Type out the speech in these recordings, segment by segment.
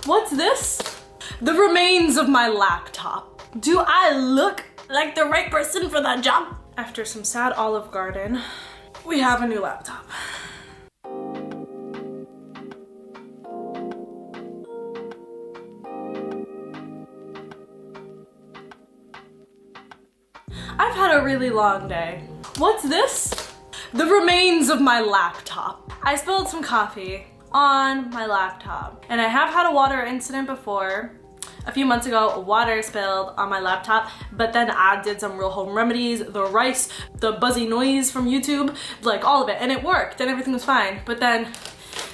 What's this? The remains of my laptop. Do I look like the right person for that job? After some sad Olive Garden, we have a new laptop. I've had a really long day. What's this? The remains of my laptop. I spilled some coffee on my laptop, and I have had a water incident before. A few months ago, water spilled on my laptop, but then I did some real home remedies, the rice, the buzzy noise from YouTube, like all of it, and it worked and everything was fine. But then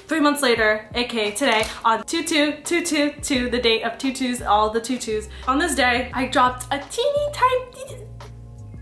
3 months later, aka today, on 2/2/2/2, the date of tutus, all the tutus, on this day, I dropped a teeny tiny,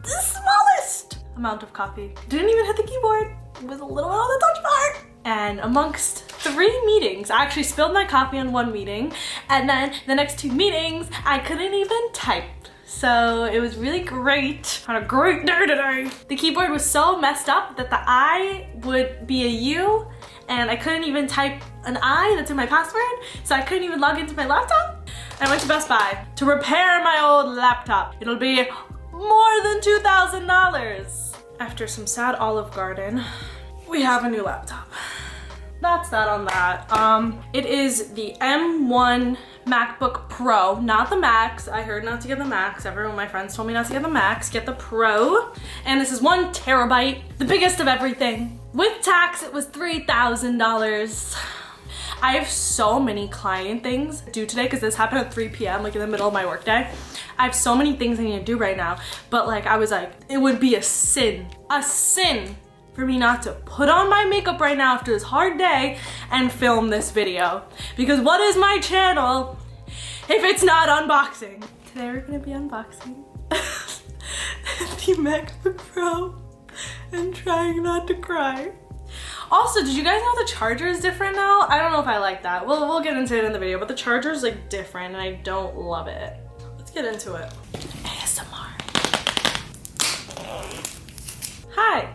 the smallest amount of coffee. Didn't even hit the keyboard. It was a little bit on the touch bar. And amongst 3 meetings, I actually spilled my coffee on 1 meeting, and then the next 2 meetings, I couldn't even type. So it was really great. Had a great day today. The keyboard was so messed up that the I would be a U, and I couldn't even type an I that's in my password, so I couldn't even log into my laptop. I went to Best Buy to repair my old laptop. It'll be more than $2,000. After some sad Olive Garden, we have a new laptop. That's that on that. It is the M1 Macbook Pro, not the Max. I heard not to get the Max. Everyone of my friends told me not to get the Max, get the Pro. And this is 1 terabyte, the biggest of everything. With tax, it was $3,000. I have so many client things due today because this happened at 3 p.m. like in the middle of my workday. I have so many things I need to do right now, but like I was like, it would be a sin for me not to put on my makeup right now after this hard day and film this video. Because what is my channel if it's not unboxing? Today we're gonna be unboxing the MacBook Pro and trying not to cry. Also, did you guys know the charger is different now? I don't know if I like that. We'll get into it in the video, but the charger is like different and I don't love it. Let's get into it. ASMR. Hi.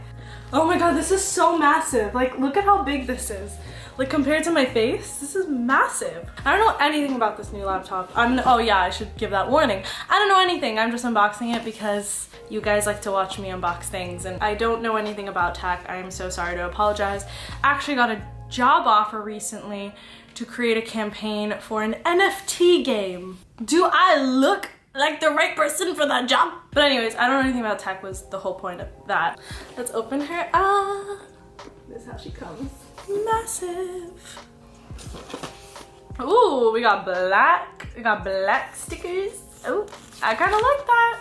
Oh my god, this is so massive. Like, look at how big this is. Like, compared to my face, this is massive. I don't know anything about this new laptop. Oh yeah, I should give that warning. I don't know anything. I'm just unboxing it because you guys like to watch me unbox things, and I don't know anything about tech. I am so sorry to apologize. I actually got a job offer recently to create a campaign for an NFT game. Do I look like the right person for that job? But anyways, I don't know anything about tech was the whole point of that. Let's open her up. This is how she comes. Massive. Ooh, we got black stickers. Oh, I kind of like that.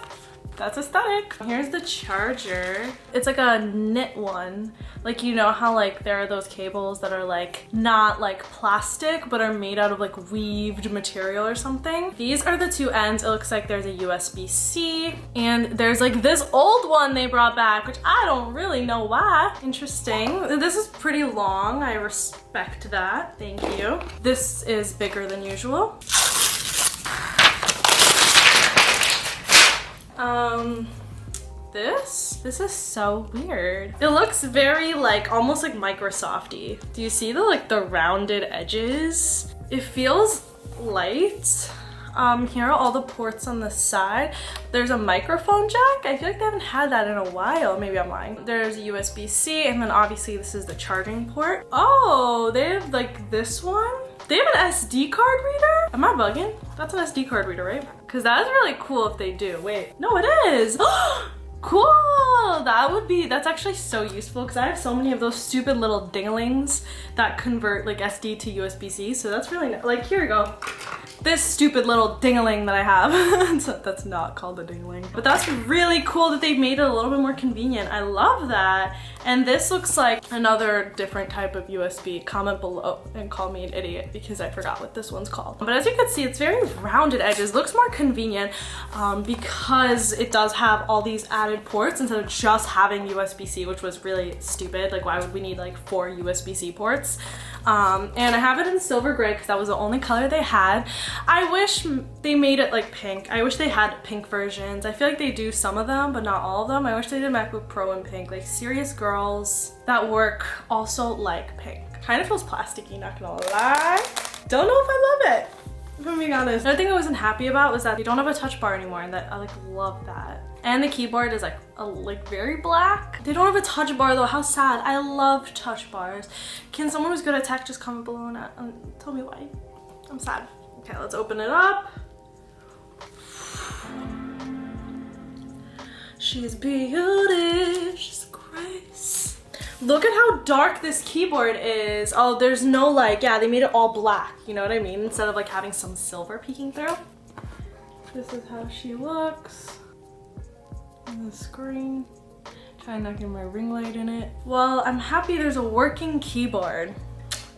That's aesthetic. Here's the charger. It's like a knit one. Like, you know how like there are those cables that are like not like plastic but are made out of like weaved material or something. These are the 2 ends. It looks like there's a USB-C and there's like this old one they brought back, which I don't really know why. Interesting. This is pretty long. I respect that. Thank you. This is bigger than usual. This is so weird. It looks very like almost like Microsoft-y. Do you see the rounded edges? It feels light. Here are all the ports on the side. There's a microphone jack. I feel like they haven't had that in a while. Maybe I'm lying. There's a USB-C, and then obviously this is the charging port. Oh, they have like this one. They have an SD card reader? Am I bugging? That's an SD card reader, right? Because that's really cool if they do. Wait, no, it is. Cool, that's actually so useful because I have so many of those stupid little dinglings that convert like SD to USB-C, so that's really nice. Like, here we go. This stupid little dingling that I have. So that's not called a dingling. But that's really cool that they've made it a little bit more convenient. I love that. And this looks like another different type of USB. Comment below and call me an idiot because I forgot what this one's called. But as you can see, it's very rounded edges. Looks more convenient because it does have all these added ports instead of just having USB-C, which was really stupid. Like, why would we need like 4 USB-C ports? And I have it in silver gray because that was the only color they had. I wish they made it like pink. I wish they had pink versions. I feel like they do some of them, but not all of them. I wish they did MacBook Pro in pink. Like, serious girls that work also like pink. Kind of feels plasticky, not gonna lie. Don't know if I love it. honest. Another thing I wasn't happy about was that you don't have a touch bar anymore, and that I like love that. And the keyboard is like very black. They don't have a touch bar though, how sad. I love touch bars. Can someone who's good at tech just comment below and tell me why? I'm sad. Okay, let's open it up. She's beauty, she's grace. Look at how dark this keyboard is. Oh, there's no like, yeah, they made it all black. You know what I mean? Instead of like having some silver peeking through. This is how she looks on the screen. Trying not to get my ring light in it. Well, I'm happy there's a working keyboard,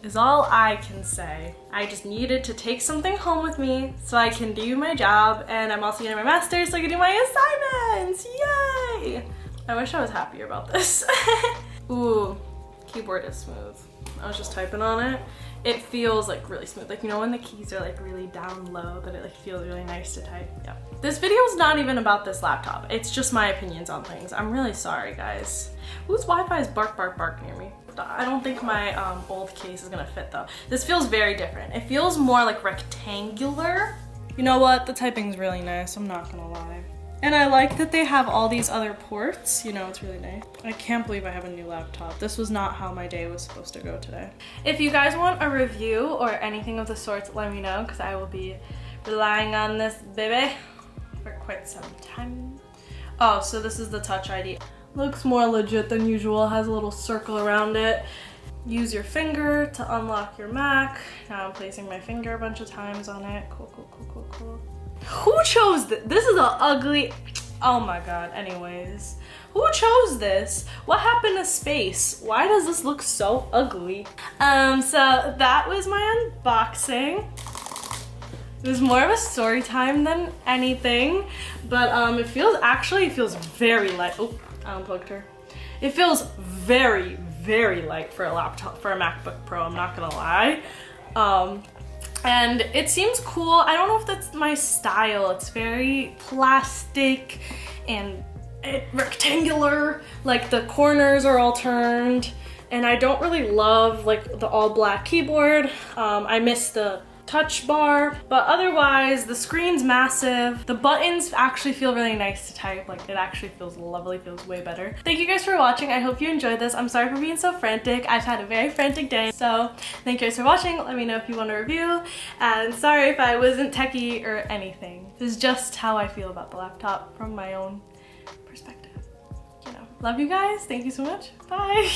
is all I can say. I just needed to take something home with me so I can do my job, and I'm also getting my master's so I can do my assignments. Yay! I wish I was happier about this. Ooh, keyboard is smooth. I was just typing on it. It feels like really smooth. Like, you know when the keys are like really down low, that it like feels really nice to type? Yeah. This video is not even about this laptop. It's just my opinions on things. I'm really sorry, guys. Whose Wi-Fi is bark, bark, bark near me? I don't think my old case is gonna fit though. This feels very different. It feels more like rectangular. You know what? The typing's really nice, I'm not gonna lie. And I like that they have all these other ports. You know, it's really nice. I can't believe I have a new laptop. This was not how my day was supposed to go today. If you guys want a review or anything of the sorts, let me know, because I will be relying on this baby for quite some time. Oh, so this is the Touch ID. Looks more legit than usual, has a little circle around it. Use your finger to unlock your Mac. Now I'm placing my finger a bunch of times on it. Cool, cool, cool, cool, cool. Who chose this? This is an ugly, oh my god, anyways. Who chose this? What happened to space? Why does this look so ugly? So that was my unboxing. It was more of a story time than anything, but it feels very light. Oh, I unplugged her. It feels very, very light for a laptop, for a MacBook Pro, I'm not gonna lie. And it seems cool. I don't know if that's my style. It's very plastic and rectangular, like the corners are all turned, and I don't really love like the all black keyboard. I miss the touch bar, but otherwise the screen's massive. The buttons actually feel really nice to type. Like, it actually feels lovely, feels way better. Thank you guys for watching. I hope you enjoyed this. I'm sorry for being so frantic. I've had a very frantic day. So thank you guys for watching. Let me know if you want a review, and sorry if I wasn't techie or anything. This is just how I feel about the laptop from my own perspective. You know, love you guys. Thank you so much. Bye.